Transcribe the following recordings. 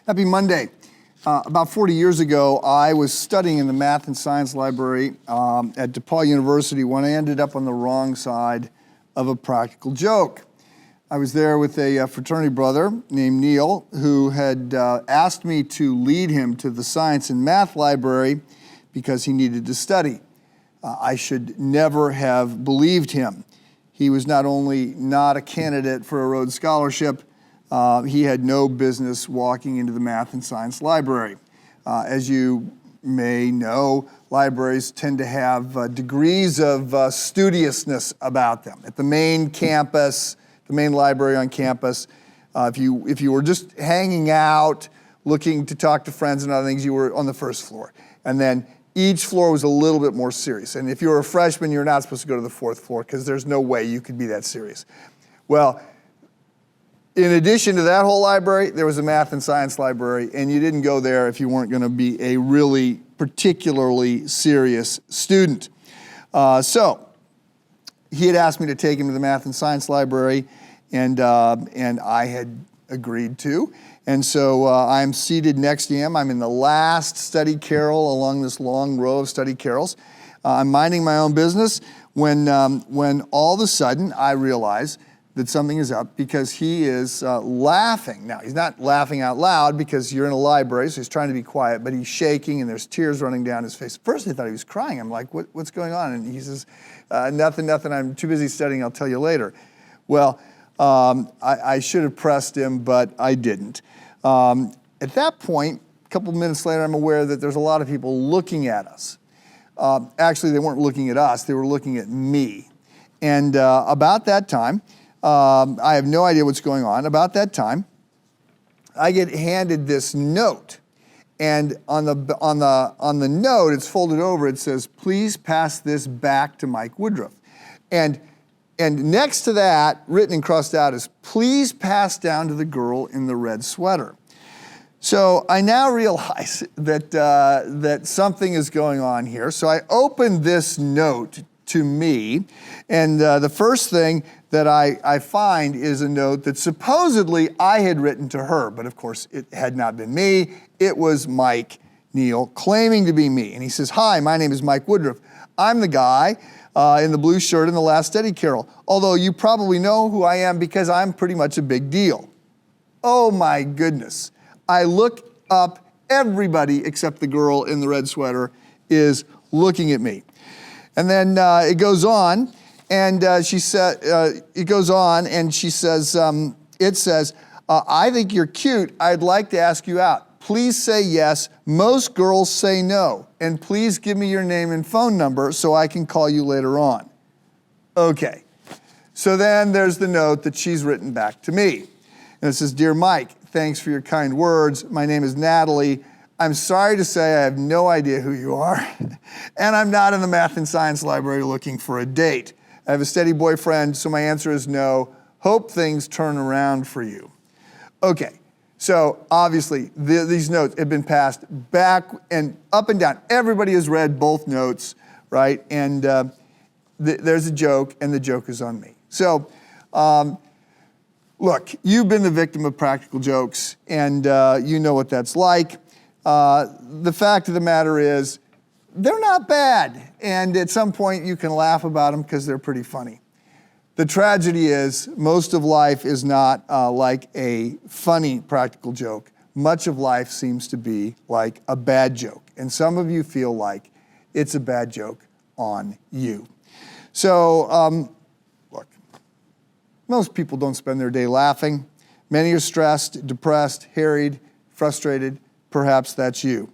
Happy Monday. About 40 years ago, I was studying in the Math and Science Library at DePaul University when I ended up on the wrong side of a practical joke. I was there with a fraternity brother named Neil who had asked me to lead him to the Science and Math Library because he needed to study. I should never have believed him. He was not only not a candidate for a Rhodes Scholarship, he had no business walking into the Math and Science Library. As you may know, libraries tend to have degrees of studiousness about them. At the main campus, the main library on campus, if you were just hanging out, looking to talk to friends and other things, you were on the first floor. And then each floor was a little bit more serious. And if you were a freshman, you're not supposed to go to the fourth floor because there's no way you could be that serious. Well, in addition to that whole library, there was a Math and Science Library, and you didn't go there if you weren't going to be a really particularly serious student. So he had asked me to take him to the Math and Science Library, and I had agreed to. And so I'm seated next to him. I'm in the last study carrel along this long row of study carrels. I'm minding my own business when all of a sudden I realize that something is up because he is laughing. Now, he's not laughing out loud because you're in a library, so he's trying to be quiet, but he's shaking and there's tears running down his face. First, I thought he was crying. I'm like, what's going on? And he says, nothing, I'm too busy studying, I'll tell you later. Well, I should have pressed him, but I didn't. At that point, a couple minutes later, I'm aware that there's a lot of people looking at us. Actually, they weren't looking at us, they were looking at me. And about that time, I have no idea what's going on. About that time, I get handed this note. And on the note, it's folded over, it says, "Please pass this back to Mike Woodruff." And next to that, written and crossed out, is "Please pass down to the girl in the red sweater." So I now realize that something is going on here. So I open this note to me, and the first thing that I find is a note that supposedly I had written to her, but of course it had not been me. It was Mike Neal claiming to be me. And he says, "Hi, my name is Mike Woodruff. I'm the guy in the blue shirt in the last study carrel, although you probably know who I am because I'm pretty much a big deal." Oh my goodness. I look up, everybody except the girl in the red sweater is looking at me. And then it goes on, and she says, it says, "I think you're cute. I'd like to ask you out. Please say yes. Most girls say no. And please give me your name and phone number so I can call you later on." Okay. So then there's the note that she's written back to me. And it says, "Dear Mike, thanks for your kind words. My name is Natalie. I'm sorry to say I have no idea who you are, and I'm not in the Math and Science Library looking for a date. I have a steady boyfriend, so my answer is no. Hope things turn around for you." Okay, so obviously these notes have been passed back and up and down. Everybody has read both notes, right? And there's a joke, and the joke is on me. So look, you've been the victim of practical jokes, and you know what that's like. The fact of the matter is, they're not bad, and at some point you can laugh about them because they're pretty funny. The tragedy is, most of life is not like a funny practical joke. Much of life seems to be like a bad joke, and some of you feel like it's a bad joke on you. So, look, most people don't spend their day laughing. Many are stressed, depressed, harried, frustrated. Perhaps that's you.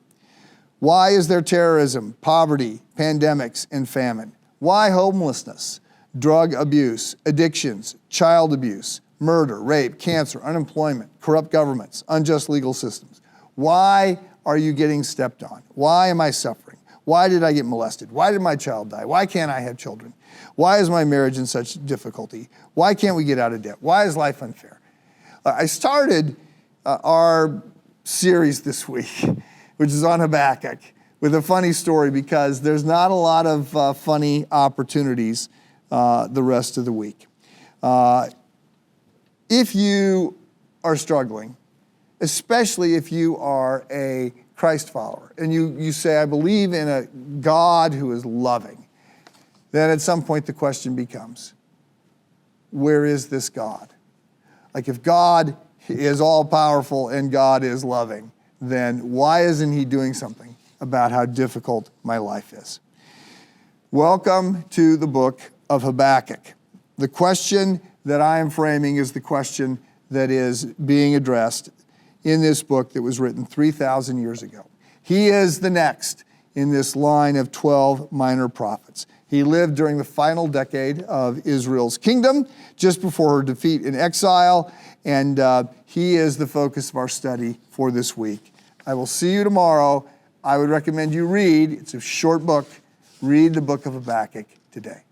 Why is there terrorism, poverty, pandemics, and famine? Why homelessness, drug abuse, addictions, child abuse, murder, rape, cancer, unemployment, corrupt governments, unjust legal systems? Why are you getting stepped on? Why am I suffering? Why did I get molested? Why did my child die? Why can't I have children? Why is my marriage in such difficulty? Why can't we get out of debt? Why is life unfair? I started our series this week, which is on Habakkuk, with a funny story because there's not a lot of funny opportunities the rest of the week. If you are struggling, especially if you are a Christ follower and you say, I believe in a God who is loving, then at some point the question becomes, where is this God? Like, if God is all powerful and God is loving, then why isn't he doing something about how difficult my life is? Welcome to the book of Habakkuk. The question that I am framing is the question that is being addressed in this book that was written 3,000 years ago. He is the next in this line of 12 minor prophets. He lived during the final decade of Israel's kingdom, just before her defeat in exile, and he is the focus of our study for this week. I will see you tomorrow. I would recommend you read, it's a short book, read the book of Habakkuk today.